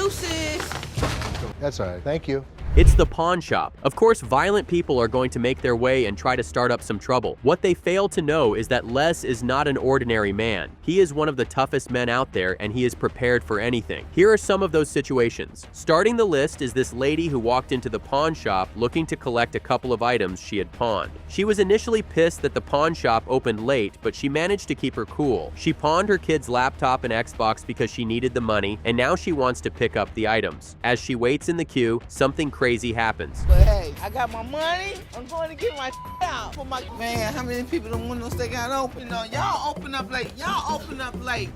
Deuces. That's all right. Thank you. It's the pawn shop. Of course, violent people are going to make their way and try to start up some trouble. What they fail to know is that Les is not an ordinary man. He is one of the toughest men out there, and he is prepared for anything. Here are some of those situations. Starting the list is this lady who walked into the pawn shop looking to collect a couple of items she had pawned. She was initially pissed that the pawn shop opened late, but she managed to keep her cool. She pawned her kid's laptop and Xbox because she needed the money, and now she wants to pick up the items. As she waits in the queue, something crazy happens. But hey, I got my money. I'm going to get my out. For my man, how many people don't want to stay out open? You know, y'all open up late. Y'all open up late.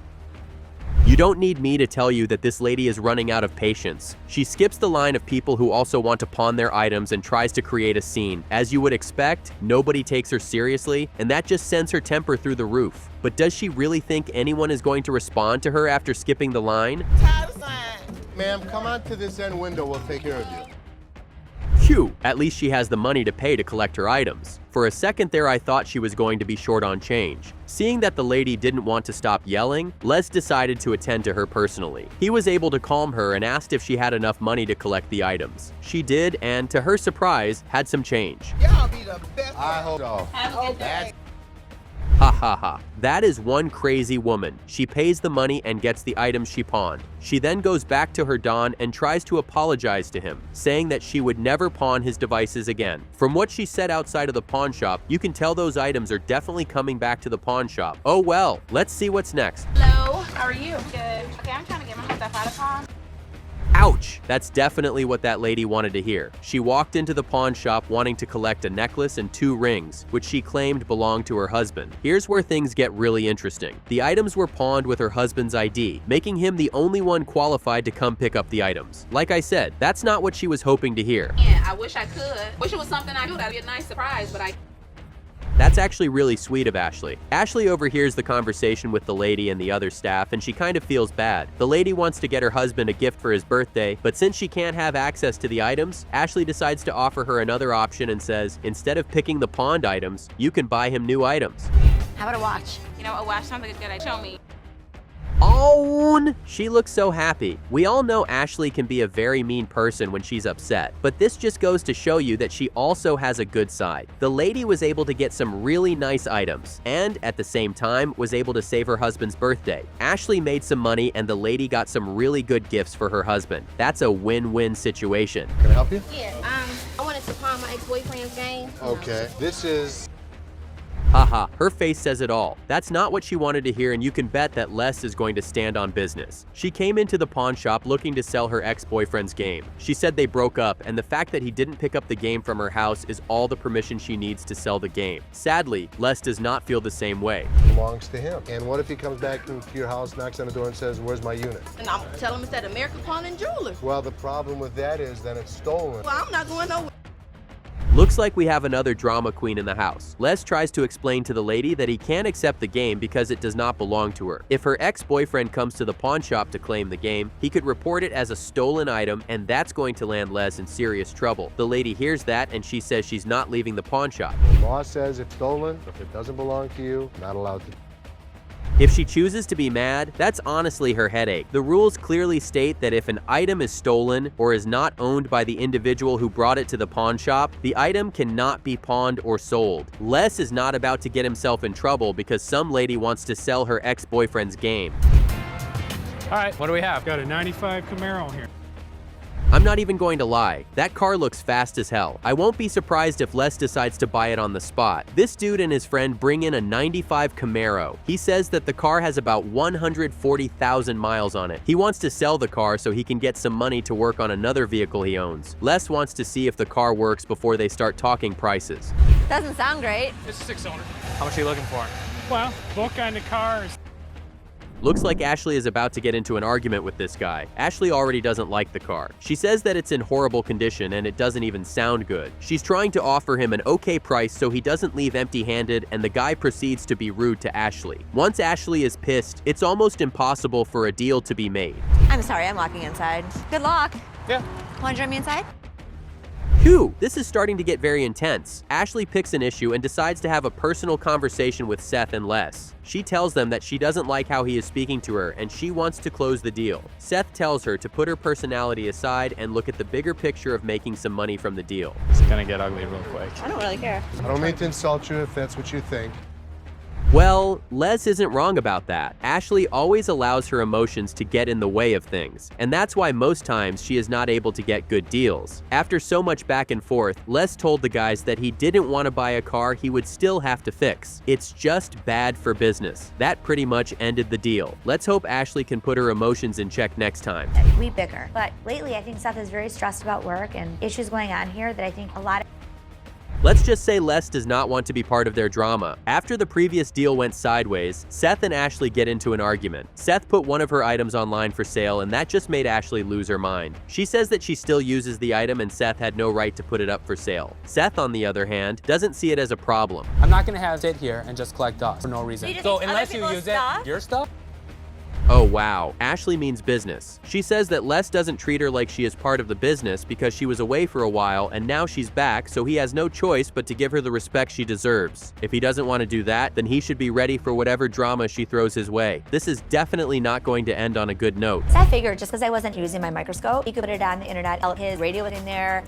You don't need me to tell you that this lady is running out of patience. She skips the line of people who also want to pawn their items and tries to create a scene. As you would expect, nobody takes her seriously, and that just sends her temper through the roof. But does she really think anyone is going to respond to her after skipping the line? Tired of sign. Ma'am, come on to this end window. We'll take care of you. Phew, at least she has the money to pay to collect her items. For a second there I thought she was going to be short on change. Seeing that the lady didn't want to stop yelling, Les decided to attend to her personally. He was able to calm her and asked if she had enough money to collect the items. She did, and to her surprise, had some change. Y'all be the best. I hope so. Have a good day. Ha ha ha. That is one crazy woman. She pays the money and gets the items she pawned. She then goes back to her Don and tries to apologize to him, saying that she would never pawn his devices again. From what she said outside of the pawn shop, you can tell those items are definitely coming back to the pawn shop. Oh well, let's see what's next. Hello, how are you? Good. Okay, I'm trying to get my stuff out of pawn. Ouch! That's definitely what that lady wanted to hear. She walked into the pawn shop wanting to collect a necklace and 2 rings, which she claimed belonged to her husband. Here's where things get really interesting. The items were pawned with her husband's ID, making him the only one qualified to come pick up the items. Like I said, that's not what she was hoping to hear. Yeah, I wish I could. Wish it was something I knew that'd be a nice surprise, but I... That's actually really sweet of Ashley. Ashley overhears the conversation with the lady and the other staff, and she kind of feels bad. The lady wants to get her husband a gift for his birthday, but since she can't have access to the items, Ashley decides to offer her another option and says, instead of picking the pawned items, you can buy him new items. How about a watch? You know, a watch sounds like a good idea. Show me. Own! She looks so happy. We all know Ashley can be a very mean person when she's upset, but this just goes to show you that she also has a good side. The lady was able to get some really nice items, and at the same time was able to save her husband's birthday. Ashley made some money and the lady got some really good gifts for her husband. That's a win-win situation. Can I help you? Yeah, I wanted to pawn my ex-boyfriend's game. Okay. This is... Haha, her face says it all. That's not what she wanted to hear, and you can bet that Les is going to stand on business. She came into the pawn shop looking to sell her ex-boyfriend's game. She said they broke up, and the fact that he didn't pick up the game from her house is all the permission she needs to sell the game. Sadly, Les does not feel the same way. belongs to him. And what if he comes back to your house, knocks on the door and says, where's my unit? And I'm telling him it's at American Pawn and Jeweler. Well, the problem with that is then it's stolen. Well, I'm not going nowhere. Looks like we have another drama queen in the house. Les tries to explain to the lady that he can't accept the game because it does not belong to her. If her ex-boyfriend comes to the pawn shop to claim the game, he could report it as a stolen item, and that's going to land Les in serious trouble. The lady hears that and she says she's not leaving the pawn shop. The law says it's stolen. If it doesn't belong to you, not allowed to. If she chooses to be mad, that's honestly her headache. The rules clearly state that if an item is stolen or is not owned by the individual who brought it to the pawn shop, the item cannot be pawned or sold. Les is not about to get himself in trouble because some lady wants to sell her ex-boyfriend's game. All right, what do we have? Got a 95 Camaro here. I'm not even going to lie, that car looks fast as hell. I won't be surprised if Les decides to buy it on the spot. This dude and his friend bring in a 95 Camaro. He says that the car has about 140,000 miles on it. He wants to sell the car so he can get some money to work on another vehicle he owns. Les wants to see if the car works before they start talking prices. Doesn't sound great. It's a 6-cylinder. How much are you looking for? Well, book on the car is... Looks like Ashley is about to get into an argument with this guy. Ashley already doesn't like the car. She says that it's in horrible condition and it doesn't even sound good. She's trying to offer him an okay price so he doesn't leave empty-handed, and the guy proceeds to be rude to Ashley. Once Ashley is pissed, it's almost impossible for a deal to be made. I'm sorry, I'm locking inside. Good luck. Yeah. Want to join me inside? Phew, this is starting to get very intense. Ashley picks an issue and decides to have a personal conversation with Seth and Les. She tells them that she doesn't like how he is speaking to her and she wants to close the deal. Seth tells her to put her personality aside and look at the bigger picture of making some money from the deal. It's gonna get ugly real quick. I don't really care. I don't mean to insult you if that's what you think. Well, Les isn't wrong about that. Ashley always allows her emotions to get in the way of things, and that's why most times she is not able to get good deals. After so much back and forth, Les told the guys that he didn't want to buy a car he would still have to fix. It's just bad for business. That pretty much ended the deal. Let's hope Ashley can put her emotions in check next time. We bicker. But lately, I think Seth is very stressed about work and issues going on here that I think a lot of Let's just say Les does not want to be part of their drama. After the previous deal went sideways, Seth and Ashley get into an argument. Seth put one of her items online for sale and that just made Ashley lose her mind. She says that she still uses the item and Seth had no right to put it up for sale. Seth, on the other hand, doesn't see it as a problem. I'm not gonna have sit here and just collect dust for no reason. just So use unless other you people's use stuff? it, your stuff? Oh wow, Ashley means business. She says that Les doesn't treat her like she is part of the business because she was away for a while and now she's back, so he has no choice but to give her the respect she deserves. If he doesn't want to do that, then he should be ready for whatever drama she throws his way. This is definitely not going to end on a good note. Seth figured just because I wasn't using my microscope, he could put it on the internet. His radio was in there.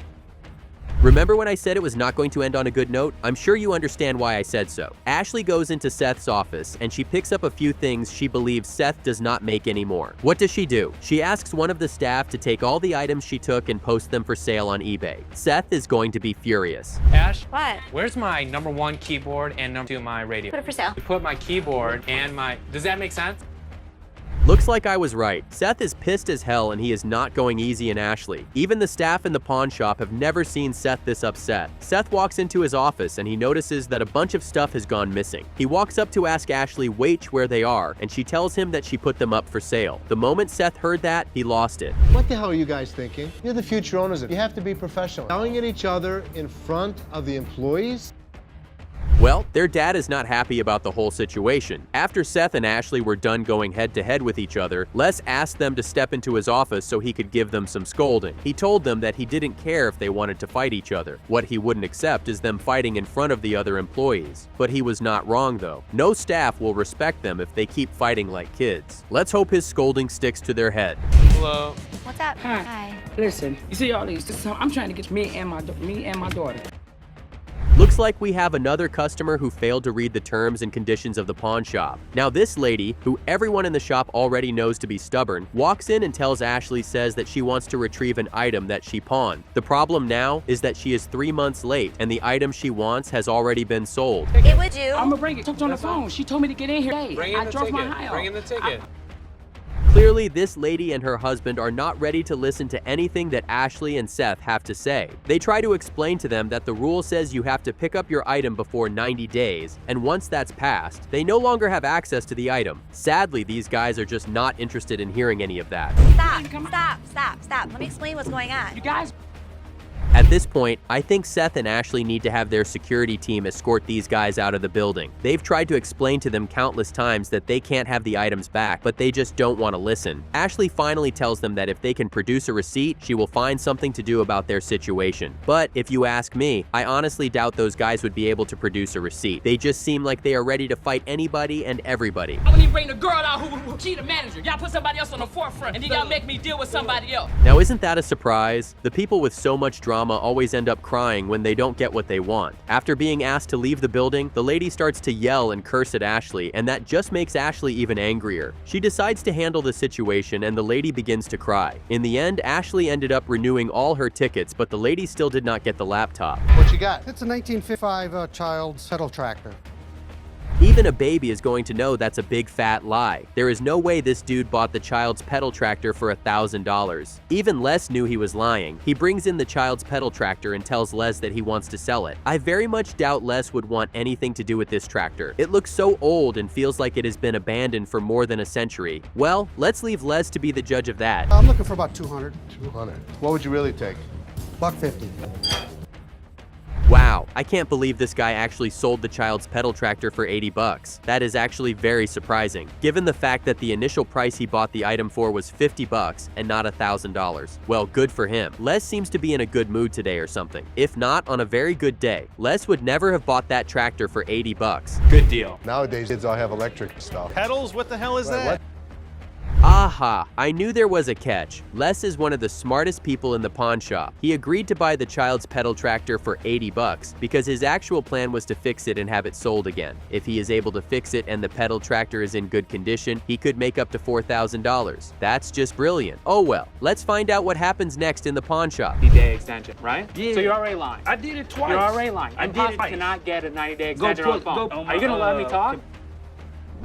Remember when I said it was not going to end on a good note? I'm sure you understand why I said so. Ashley goes into Seth's office and she picks up a few things she believes Seth does not make anymore. What does she do? She asks one of the staff to take all the items she took and post them for sale on eBay. Seth is going to be furious. Ash, What? where's my #1 keyboard and #2 my radio? Put it for sale. You put my keyboard and my, does that make sense? Looks like I was right. Seth is pissed as hell and he is not going easy on Ashley. Even the staff in the pawn shop have never seen Seth this upset. Seth walks into his office and he notices that a bunch of stuff has gone missing. He walks up to ask Ashley where they are, and she tells him that she put them up for sale. The moment Seth heard that, he lost it. What the hell are you guys thinking? You're the future owners. You have to be professional. Yelling at each other in front of the employees? Well, their dad is not happy about the whole situation. After Seth and Ashley were done going head-to-head with each other, Les asked them to step into his office so he could give them some scolding. He told them that he didn't care if they wanted to fight each other. What he wouldn't accept is them fighting in front of the other employees. But he was not wrong though. No staff will respect them if they keep fighting like kids. Let's hope his scolding sticks to their head. Hello. What's up? Hi. Listen, you see all these? I'm trying to get me and my daughter. Looks like we have another customer who failed to read the terms and conditions of the pawn shop. Now this lady, who everyone in the shop already knows to be stubborn, walks in and tells Ashley says that she wants to retrieve an item that she pawned. The problem now is that she is 3 months late and the item she wants has already been sold. It would do. I'm gonna bring it. Talked on the phone. She told me to get in here. Bring in I the drove my ticket. high Bring in the ticket. Clearly, this lady and her husband are not ready to listen to anything that Ashley and Seth have to say. They try to explain to them that the rule says you have to pick up your item before 90 days, and once that's passed, they no longer have access to the item. Sadly, these guys are just not interested in hearing any of that. Stop. Let me explain what's going on. You guys. At this point, I think Seth and Ashley need to have their security team escort these guys out of the building. They've tried to explain to them countless times that they can't have the items back, but they just don't want to listen. Ashley finally tells them that if they can produce a receipt, she will find something to do about their situation. But if you ask me, I honestly doubt those guys would be able to produce a receipt. They just seem like they are ready to fight anybody and everybody. I wouldn't even bring the girl out who she the manager. Y'all put somebody else on the forefront, and then y'all make me deal with somebody else. Now isn't that a surprise? The people with so much drama always end up crying when they don't get what they want. After being asked to leave the building, the lady starts to yell and curse at Ashley, and that just makes Ashley even angrier. She decides to handle the situation and the lady begins to cry. In the end, Ashley ended up renewing all her tickets, but the lady still did not get the laptop. What you got? It's a 1955 child's pedal tractor. Even a baby is going to know that's a big fat lie. There is no way this dude bought the child's pedal tractor for $1,000. Even Les knew he was lying. He brings in the child's pedal tractor and tells Les that he wants to sell it. I very much doubt Les would want anything to do with this tractor. It looks so old and feels like it has been abandoned for more than a century. Well, let's leave Les to be the judge of that. I'm looking for about 200. 200. What would you really take? $150. Wow, I can't believe this guy actually sold the child's pedal tractor for 80 bucks. That is actually very surprising, given the fact that the initial price he bought the item for was 50 bucks and not $1,000. Well, good for him. Les seems to be in a good mood today or something. If not, on a very good day, Les would never have bought that tractor for 80 bucks. Good deal. Nowadays, kids all have electric stuff. Pedals? What the hell is that? What? Aha! I knew there was a catch. Les is one of the smartest people in the pawn shop. He agreed to buy the child's pedal tractor for 80 bucks because his actual plan was to fix it and have it sold again. If he is able to fix it and the pedal tractor is in good condition, he could make up to $4,000. That's just brilliant. Oh well, let's find out what happens next in the pawn shop. 90-day extension, right? Yeah. So you're already lying. I did it twice. You're already lying. I You did it possibly twice. cannot get a 90-day extension on the phone. Go, Are you gonna let me talk?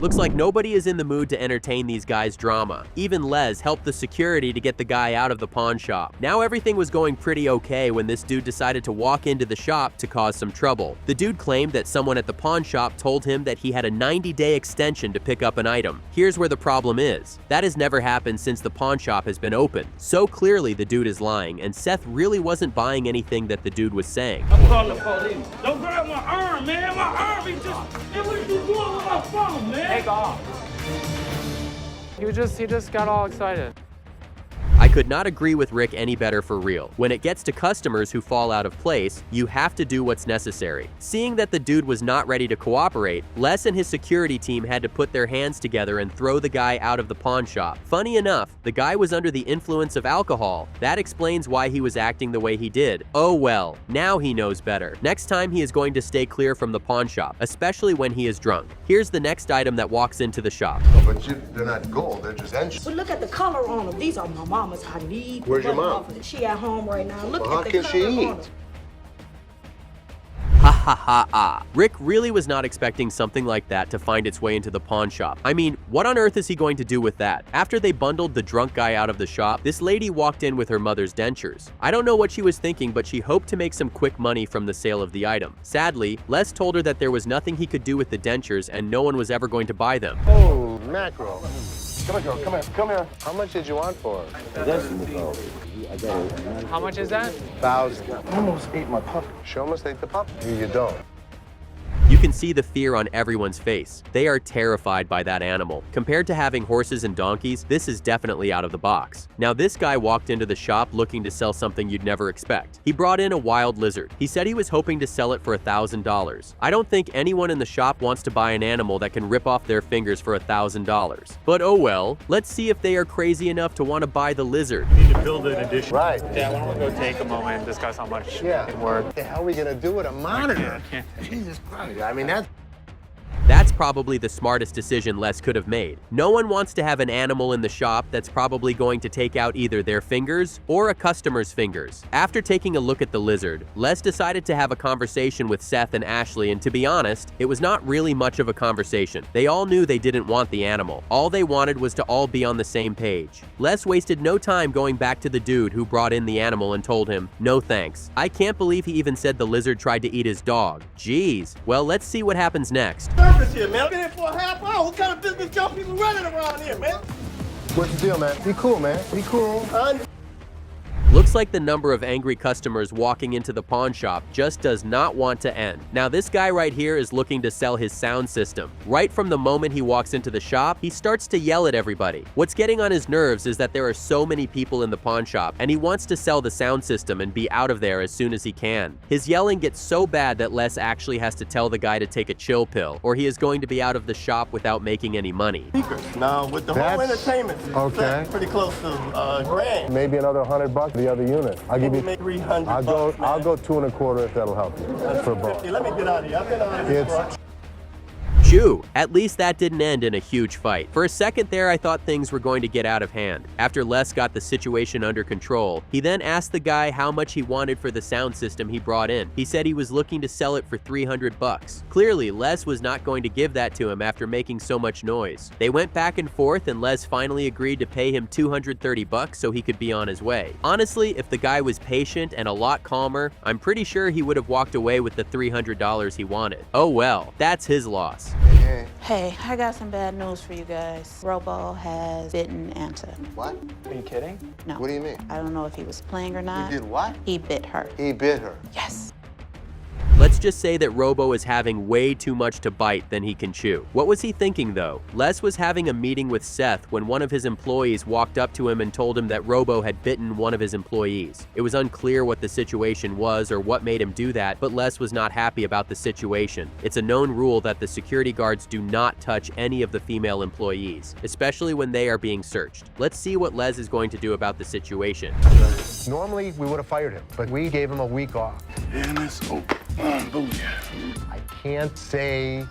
Looks like nobody is in the mood to entertain these guys' drama. Even Les helped the security to get the guy out of the pawn shop. Now everything was going pretty okay when this dude decided to walk into the shop to cause some trouble. The dude claimed that someone at the pawn shop told him that he had a 90-day extension to pick up an item. Here's where the problem is. That has never happened since the pawn shop has been open. So clearly the dude is lying, and Seth really wasn't buying anything that the dude was saying. I'm calling the police. Don't grab my arm, man. My arm, he what you doing with my phone, man? Take off. He just got all excited. I could not agree with Rick any better for real. When it gets to customers who fall out of place, you have to do what's necessary. Seeing that the dude was not ready to cooperate, Les and his security team had to put their hands together and throw the guy out of the pawn shop. Funny enough, the guy was under the influence of alcohol. That explains why he was acting the way he did. Oh well, now he knows better. Next time he is going to stay clear from the pawn shop, especially when he is drunk. Here's the next item that walks into the shop. But they're not gold, they're just engines. But look at the color on them. These are my mama's Hadid. Where's your mom? She at home right now. Look Well, at how the can she color eat? on them. Ha ha ha ha. Rick really was not expecting something like that to find its way into the pawn shop. I mean, what on earth is he going to do with that? After they bundled the drunk guy out of the shop, this lady walked in with her mother's dentures. I don't know what she was thinking, but she hoped to make some quick money from the sale of the item. Sadly, Les told her that there was nothing he could do with the dentures and no one was ever going to buy them. Oh, mackerel. Come on, girl, come here. How much did you want for it? How much is that? 1,000. Almost ate my puppy. She almost ate the puppy. You don't. You can see the fear on everyone's face. They are terrified by that animal. Compared to having horses and donkeys, this is definitely out of the box. Now this guy walked into the shop looking to sell something you'd never expect. He brought in a wild lizard. He said he was hoping to sell it for $1,000. I don't think anyone in the shop wants to buy an animal that can rip off their fingers for $1,000. But oh well, let's see if they are crazy enough to want to buy the lizard. Need to build an addition. Right. Yeah, why don't we go take a moment and discuss how much Yeah. it's worth. What the hell are we gonna do with a monitor? Jesus Christ. I mean, That's probably the smartest decision Les could have made. No one wants to have an animal in the shop that's probably going to take out either their fingers or a customer's fingers. After taking a look at the lizard, Les decided to have a conversation with Seth and Ashley, and to be honest, it was not really much of a conversation. They all knew they didn't want the animal. All they wanted was to all be on the same page. Les wasted no time going back to the dude who brought in the animal and told him, no thanks. I can't believe he even said the lizard tried to eat his dog. Jeez. Well, let's see what happens next. Here, man. I've been here for a half hour. What kind of business y'all people running around here, man? what's the deal, man? Be cool, man. Be cool. Looks like the number of angry customers walking into the pawn shop just does not want to end. Now this guy right here is looking to sell his sound system. Right from the moment he walks into the shop, he starts to yell at everybody. What's getting on his nerves is that there are so many people in the pawn shop, and he wants to sell the sound system and be out of there as soon as he can. His yelling gets so bad that Les actually has to tell the guy to take a chill pill, or he is going to be out of the shop without making any money. Now, with the whole entertainment, okay, pretty close to grand. Maybe another $100 the other unit. I'll give you 300. I'll go 225 if that'll help you for both. Let me get out of here. I've been out of here. Phew, at least that didn't end in a huge fight. For a second there, I thought things were going to get out of hand. After Les got the situation under control, he then asked the guy how much he wanted for the sound system he brought in. He said he was looking to sell it for $300. Clearly, Les was not going to give that to him after making so much noise. They went back and forth, and Les finally agreed to pay him $230 so he could be on his way. Honestly, if the guy was patient and a lot calmer, I'm pretty sure he would have walked away with the $300 he wanted. Oh well, that's his loss. Hey, I got some bad news for you guys. Robo has bitten Anta. What? Are you kidding? No. What do you mean? I don't know if he was playing or not. He did what? He bit her. He bit her. Yes. Let's just say that Robo is having way too much to bite than he can chew. What was he thinking though? Les was having a meeting with Seth when one of his employees walked up to him and told him that Robo had bitten one of his employees. It was unclear what the situation was or what made him do that, but Les was not happy about the situation. It's a known rule that the security guards do not touch any of the female employees, especially when they are being searched. Let's see what Les is going to do about the situation. Normally, we would have fired him, but we gave him a week off. And it's open. Booyah. I can't say